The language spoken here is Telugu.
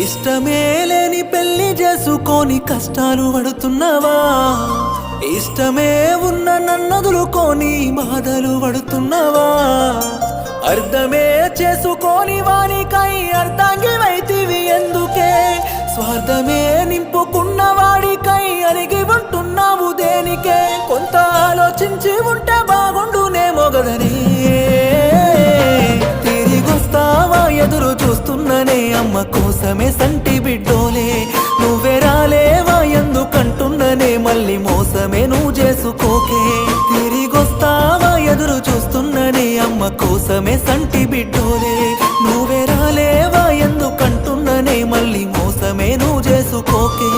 ఇష్టమే లేని పెళ్లి చేసుకొని కష్టాలు పడుతున్నావా? ఇష్టమే ఉన్న నన్నదులుకొని బాధలు పడుతున్నావా? అర్థమే చేసుకొని వానికై అర్థంగివైతివి ఎందుకే? స్వార్థమే నింపుకున్న వాడికై అరిగి ఉంటున్నావు దేనికే? కొంత ఆలోచించి ఉంటే బాగుండునేమో గదనే. తిరిగొస్తావా ఎదురు చూస్తున్ననే అమ్మ కోసమే సంటి బిడ్డోలే. నువ్వే రాలేవా ఎందుకంటున్ననే మళ్ళీ మోసమే నువ్వు చేసుకోకే. తిరిగొస్తావా ఎదురు చూస్తున్ననే అమ్మ కోసమే సంటి బిడ్డోలే. నువ్వే రాలేవా ఎందుకంటున్ననే మళ్ళీ మోసమే నువ్వు చేసుకోకే.